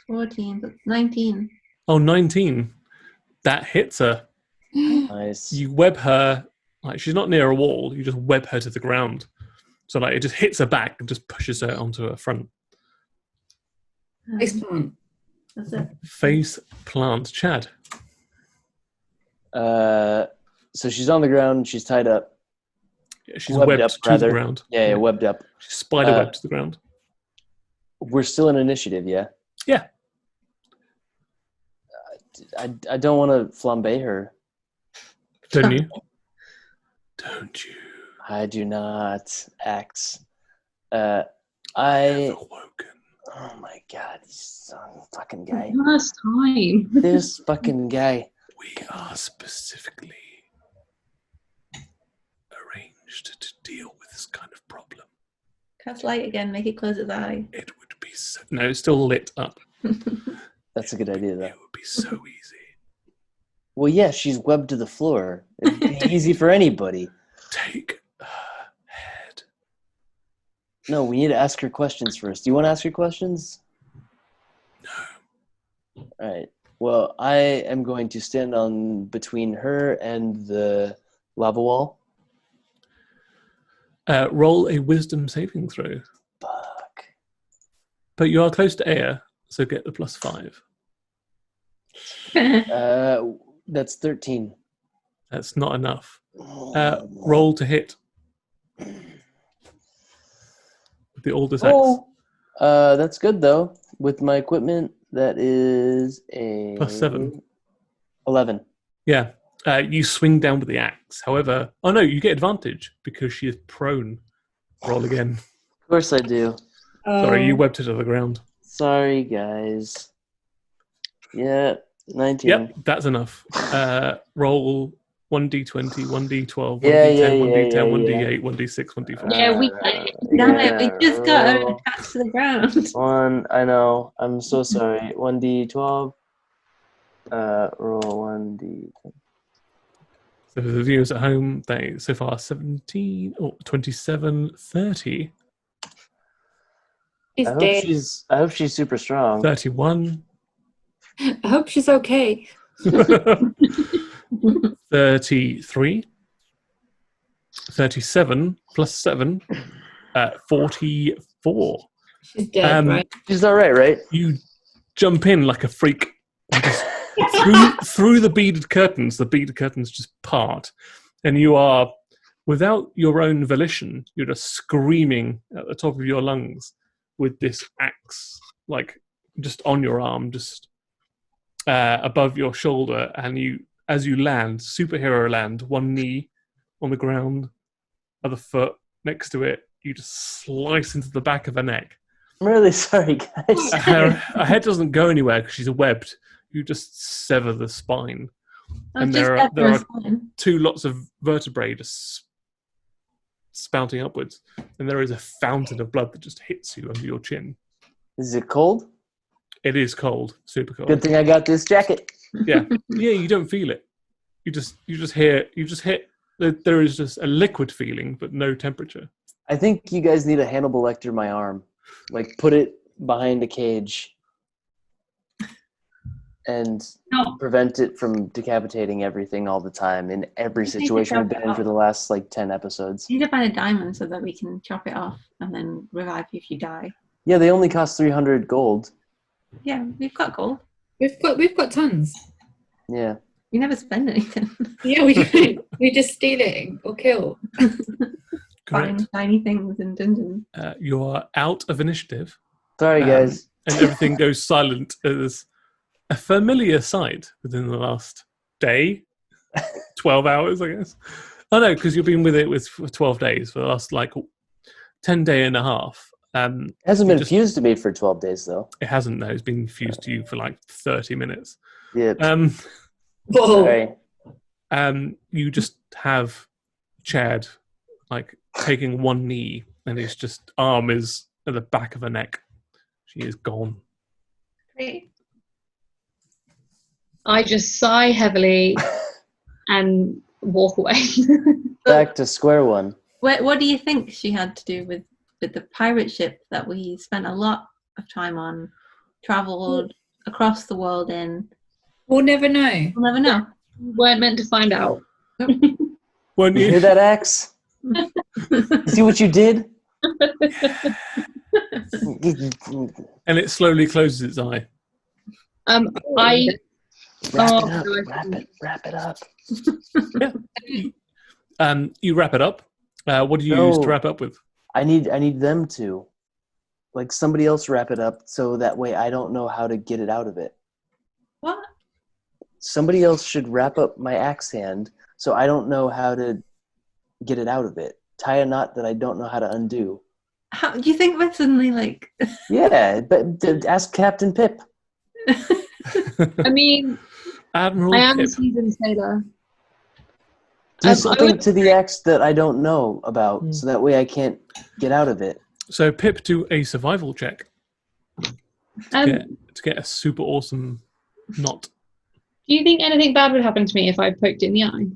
14, but 19. Oh, 19. That hits her. Nice. You web her, like she's not near a wall, you just web her to the ground. So like it just hits her back and just pushes her onto her front. Face plant. That's it. Face plant. Chad. So she's on the ground. She's tied up. Yeah, she's Webbed webbed up, to rather. the ground. Yeah, webbed up. She's spider webbed to the ground. We're still in initiative, yeah? Yeah. I don't want to flambe her. Don't you? Don't you? I do not. Axe. Never woken. Oh my god, this son fucking guy. Last time. This fucking guy. We are specifically arranged to deal with this kind of problem. Cast light again, make it close its eye. It would be so... No, it's still lit up. That's a good idea, though. It would be so easy. Well, yeah, she's webbed to the floor. It'd be easy for anybody. Take her head. No, we need to ask her questions first. Do you want to ask her questions? No. All right. Well, I am going to stand on between her and the lava wall. Roll a wisdom saving throw. Fuck. But you are close to air, so get the +5. That's 13. That's not enough. Roll to hit. The oldest axe. That's good, though. With my equipment, that is a... +7. 11. Yeah. You swing down with the axe. However, oh no, you get advantage because she is prone. Roll again. Of course I do. Sorry, you webbed her to the ground. Sorry, guys. Yeah, 19. Yep, that's enough. Roll 1d20, 1d12, 1d10, Yeah, 1d10, yeah, 1d8, 1d6, 1d4. Yeah, we Damn it, we just got her roll. attached to the ground. One, I know. I'm so sorry. 1d12. Roll 1d. So for the viewers at home, they so far 17 or 27, 30, She's I hope dead. she's super strong. 31, I hope she's okay. 33, 37 plus 7, 44. She's dead, right? She's all right? You jump in like a freak. And just through the beaded curtains just part, and you are, without your own volition, you're just screaming at the top of your lungs with this axe, like just on your arm, just above your shoulder, and you, as you land, superhero land, one knee on the ground, other foot next to it, you just slice into the back of her neck. I'm really sorry, guys. Her head doesn't go anywhere because she's webbed. You just sever the spine. And there are 2 lots of vertebrae just spouting upwards. And there is a fountain of blood that just hits you under your chin. Is it cold? It is cold, super cold. Good thing I got this jacket. Yeah, you don't feel it. You just hit. There is just a liquid feeling, but no temperature. I think you guys need a Hannibal Lecter my arm. Like, put it behind a cage and prevent it from decapitating everything all the time in every situation we've been in for the last 10 episodes. You need to find a diamond so that we can chop it off and then revive you if you die. Yeah, they only cost 300 gold. Yeah, we've got gold. We've got tons. Yeah. You never spend anything. Yeah, we just steal it or kill. Find tiny things in dungeons. You are out of initiative. Sorry, guys. And everything goes silent as a familiar sight within the last day, 12 hours, I guess. Oh no, because you've been with it for 12 days, for the last 10 day and a half. It hasn't been fused to me for 12 days, though. It hasn't, no. It's been fused to you for 30 minutes. Yeah. Whoa. Sorry. You just have Chad taking one knee, and his just arm is at the back of her neck. She is gone. Great. I just sigh heavily and walk away. Back to square one. What do you think she had to do with the pirate ship that we spent a lot of time on, travelled across the world in? We'll never know. We'll never know. Weren't meant to find out. When You hear that, Axe? See what you did? And it slowly closes its eye. Wrap it up. Yeah. You wrap it up. What do you use to wrap up with? I need them to. Somebody else wrap it up so that way I don't know how to get it out of it. What? Somebody else should wrap up my axe hand so I don't know how to get it out of it. Tie a knot that I don't know how to undo. How do you think we're suddenly Yeah, but ask Captain Pip. I mean, Admiral I am a Pip. seasoned sailor. Do something to the axe that I don't know about so that way I can't get out of it. So Pip, do a survival check to get a super awesome knot. Do you think anything bad would happen to me if I poked it in the eye?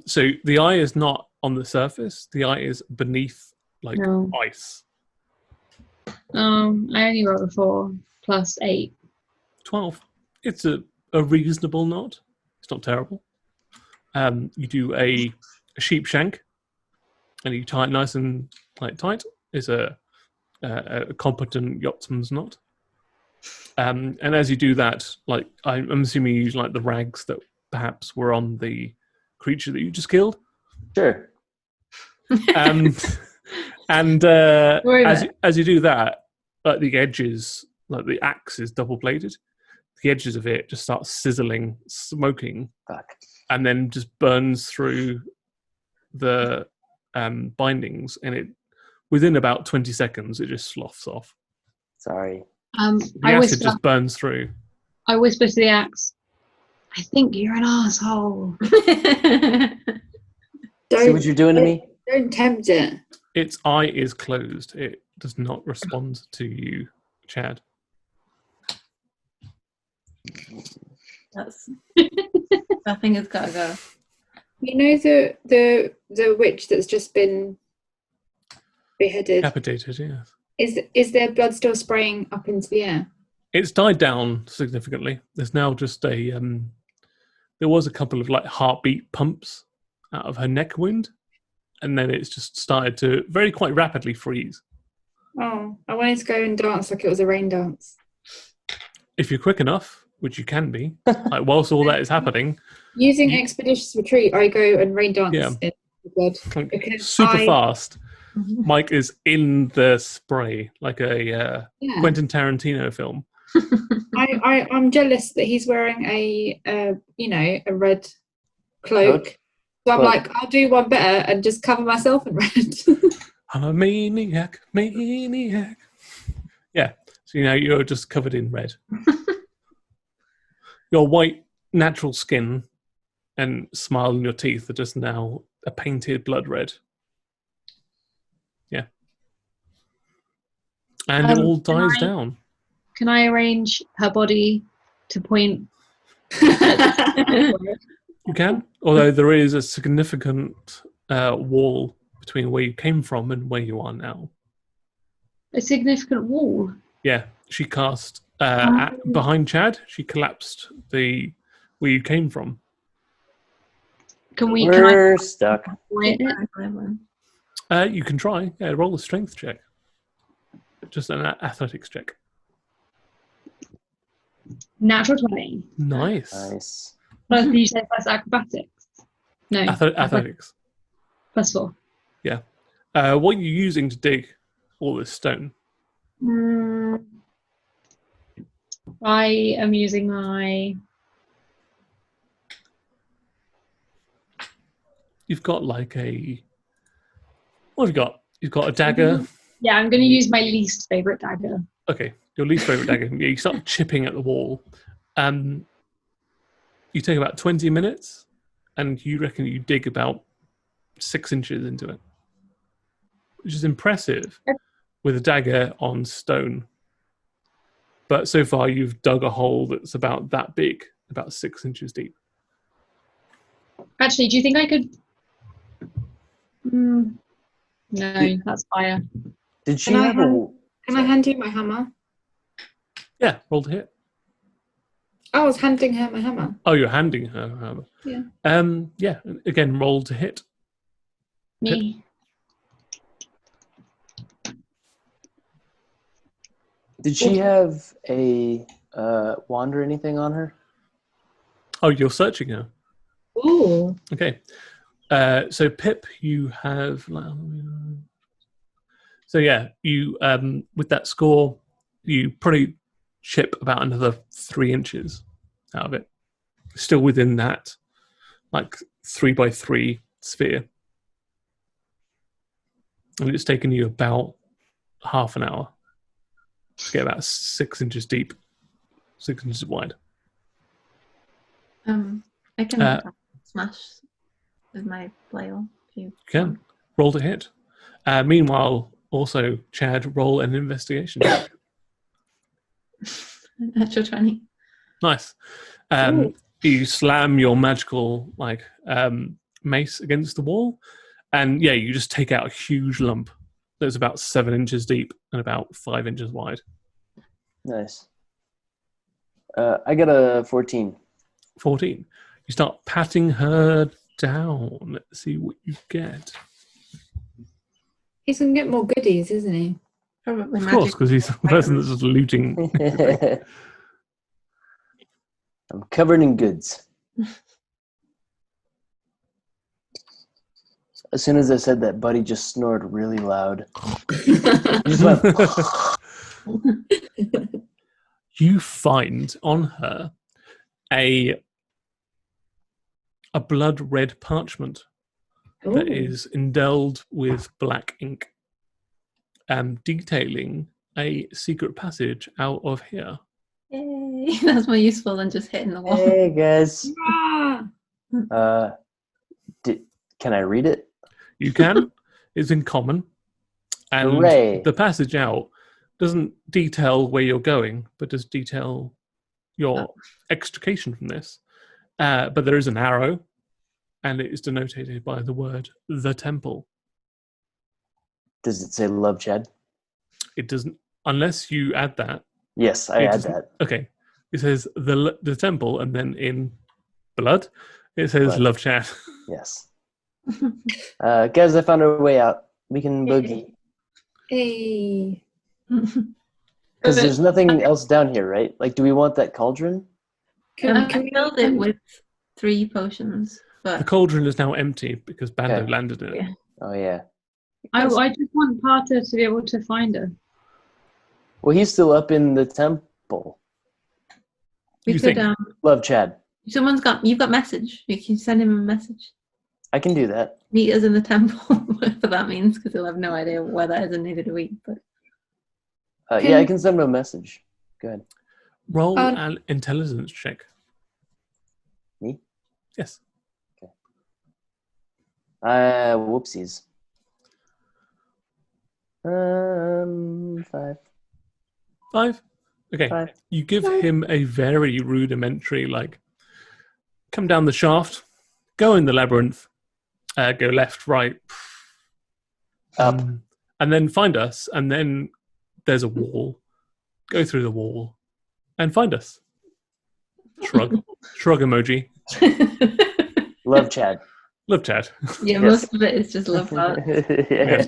So the eye is not on the surface. The eye is beneath ice. I only rolled a 4 plus 8. 12. It's a reasonable knot. It's not terrible. You do a sheep shank, and you tie it nice and tight. It's a competent yachtsman's knot. And as you do that, I'm assuming you use the rags that perhaps were on the creature that you just killed. Sure. And as you do that, the edges, the axe is double bladed. The edges of it just start sizzling, smoking. Fuck. And then just burns through the bindings, and it within about 20 seconds it just sloughs off. Sorry. The acid just burns through. I whisper to the axe, I think you're an asshole. See what you're doing to me? Don't tempt it. Its eye is closed. It does not respond to you, Chad. That's That thing has got to go. You know the witch that's just been beheaded. Decapitated, yes. Is their blood still spraying up into the air? It's died down significantly. There's now just a there was a couple of like heartbeat pumps out of her neck wound, and then it's just started to very quite rapidly freeze. Oh, I wanted to go and dance like it was a rain dance. If you're quick enough, which you can be, like whilst all that is happening, Using Expeditious Retreat, I go and rain dance in the blood. like, Because super fast. Mike is in the spray like a Quentin Tarantino film. I'm jealous that he's wearing a red cloak. So I'm like, I'll do one better and just cover myself in red. I'm a maniac. Yeah, so you're just covered in red. Your white natural skin and smile in your teeth are just now a painted blood red. Yeah. And it all dies down. Can I arrange her body to point? You can, although there is a significant wall between where you came from and where you are now. A significant wall? Yeah, she cast behind Chad. She collapsed where you came from. We're stuck. You can try. Yeah, roll a strength check. Just an athletics check. Natural 20. Nice. Plus, did you say plus acrobatics? No. Athletics. +4. Yeah. What are you using to dig all this stone? I am using my... You've got like a... What have you got? You've got a dagger. Yeah, I'm going to use my least favourite dagger. Okay, your least favourite dagger. Yeah, you start chipping at the wall. You take about 20 minutes, and you reckon you dig about 6 inches into it, which is impressive with a dagger on stone. But so far, you've dug a hole that's about that big, about 6 inches deep. Actually, do you think I could... No, that's fire. Did she Can I hand you my hammer? Yeah, roll to hit. I was handing her my hammer. Oh, you're handing her a hammer. Yeah. Yeah, again, roll to hit. Me. Did she have a wand or anything on her? Oh, you're searching her. Ooh. Okay. So Pip, you have... So yeah, you with that score, you probably chip about another 3 inches out of it. Still within that, like 3x3 sphere. And it's taken you about half an hour to get about 6 inches deep, 6 inches wide. I can smash with my flail. If you can. Roll to hit. Meanwhile, also, Chad, roll an investigation check. Natural 20. Nice. You slam your magical mace against the wall, and yeah, you just take out a huge lump that's about 7 inches deep and about 5 inches wide. Nice. I got a 14. 14. You start patting her down. Let's see what you get. He's going to get more goodies, isn't he? Probably of course, because he's the person that's just looting. I'm covered in goods. As soon as I said that, Buddy just snored really loud. He just went, you find on her a blood red parchment that is indelled with black ink, detailing a secret passage out of here. Yay! That's more useful than just hitting the wall. Hey guys. Ah! Can I read it? You can. It's in common. And Hooray. The passage out doesn't detail where you're going, but does detail your extrication from this. but there is an arrow, and it is denoted by the word "the temple." Does it say love, Chad? It doesn't, unless you add that. Yes, I add that. Okay. It says the temple, and then in blood, it says Blood. love, Chad. Yes. Guys, I found our way out. We can boogie. Hey. Because there's nothing else down here, right? Like, do we want that cauldron? I filled it with 3 potions, The but cauldron is now empty because Bando Okay. landed in it. Yeah. Oh, yeah. I just want Parter to be able to find her. Well, he's still up in the temple. we You could. think? Love, Chad. You've got message. You can send him a message. I can do that. Meet us in the temple, whatever that means, because he'll have no idea where that is and neither do we. But Yeah, I can send him a message. Go ahead. Roll an intelligence check. Me? Yes. Whoopsies. 5. 5? Okay. 5. You give him a very rudimentary, like, come down the shaft, go in the labyrinth, go left, right, Up. and then find us, and then there's a wall. Go through the wall and find us. Shrug. Shrug emoji. Love, Chad. Love Chad. yeah, Yes. most of it is just love heart. Yeah.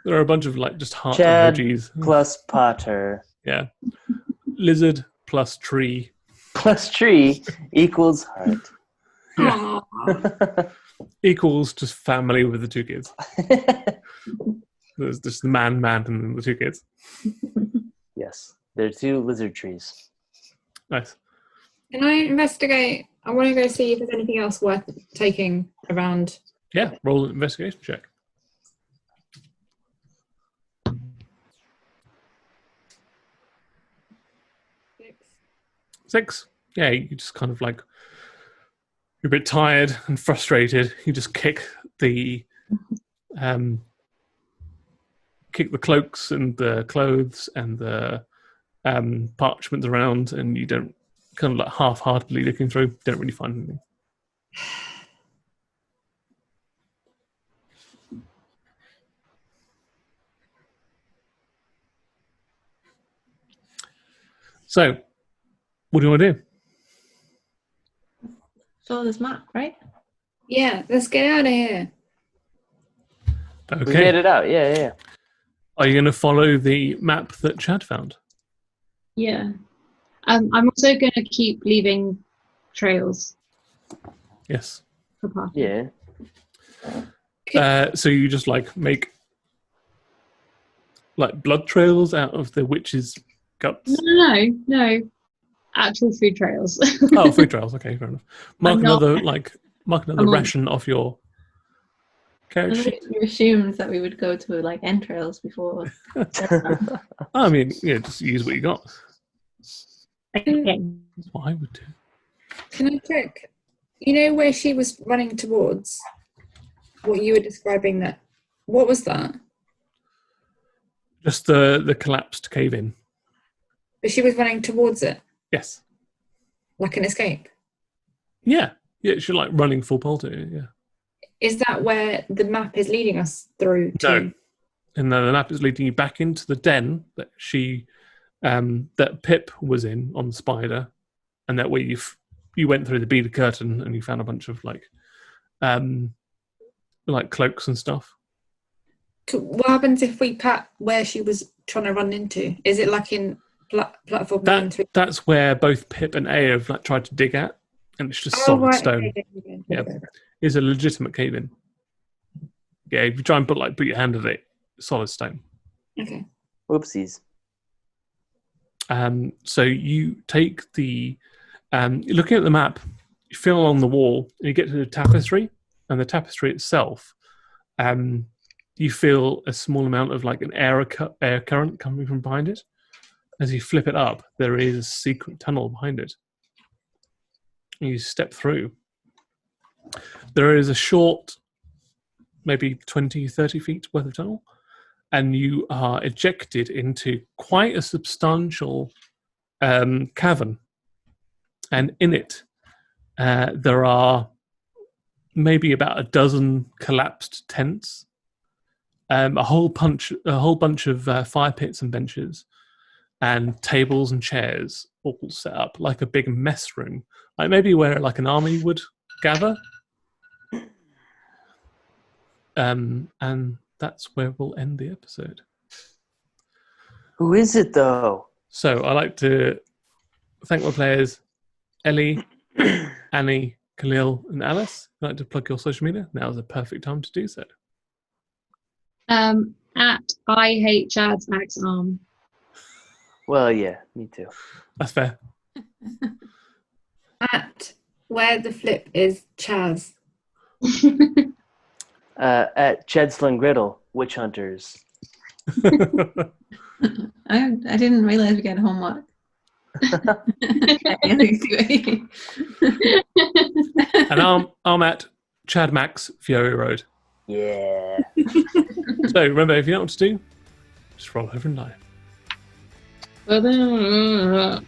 There are a bunch of like just heart Chad emojis. plus Potter Yeah. Lizard plus tree. plus tree equals heart. Yeah. Aw. Equals just family with the 2 kids. There's just the man, and the 2 kids. Yes. They're 2 lizard trees. Nice. Can I investigate? I want to go see if there's anything else worth taking around. Yeah, roll an investigation check. 6. Yeah, you just kind of like, you're a bit tired and frustrated. You just kick the cloaks and the clothes and the parchments around, and you don't, kind of like half-heartedly looking through, don't really find anything. So, what do you want to do? Follow this map, right? Yeah, let's get out of here. We made Okay. it out. Yeah. Are you going to follow the map that Chad found? Yeah. I'm also going to keep leaving trails Yes. for Parter. Yeah. So you just like make like blood trails out of the witch's guts? No. Actual food trails. Oh, food trails. Okay, fair enough. Mark I'm not- another ration off your carriage sheet. You assumed that we would go to like entrails before. I mean, yeah, just use what you got. Okay. That's what I would do. Can I check? You know where she was running towards? What you were describing that? What was that? Just the collapsed cave in. But she was running towards it, Yes. like an escape. Yeah. Yeah, she's like running full pole to it, yeah. Is that where the map is leading us through to? No. And then the map is leading you back into the den that that Pip was in on the spider, and that way you went through the beaded curtain and you found a bunch of like cloaks and stuff. What happens if we pat where she was trying to run into? Is it like in platform 1 and 2? That's where both Pip and A have like tried to dig at, and it's just solid stone. Okay. Yeah. It's a legitimate cave in. Yeah, if you try and put your hand in it, solid stone. Okay. Whoopsies. So you take the looking at the map, you feel along the wall, and you get to the tapestry, and the tapestry itself, you feel a small amount of like an air current coming from behind it. As you flip it up, there is a secret tunnel behind it. You step through. There is a short, maybe 20, 30 feet worth of tunnel, and you are ejected into quite a substantial cavern. And in it, There are maybe about a dozen collapsed tents, a whole bunch of fire pits and benches, and tables and chairs all set up like a big mess room, like maybe where like an army would gather. And that's where we'll end the episode. Who is it though? So I like to thank my players, Ellie, Annie, Khalil, and Alice. I'd like to plug your social media. Now is the perfect time to do so. At I hate Chad's axe arm. Well, yeah, me too. That's fair. At where the flip is Chaz. At Chedsling Griddle, Witch Hunters. I didn't realize we get homework. And I'm at Chad Max Fury Road. Yeah. So remember, if you know what to do, just roll over and die. Ba-ba-ba-ba.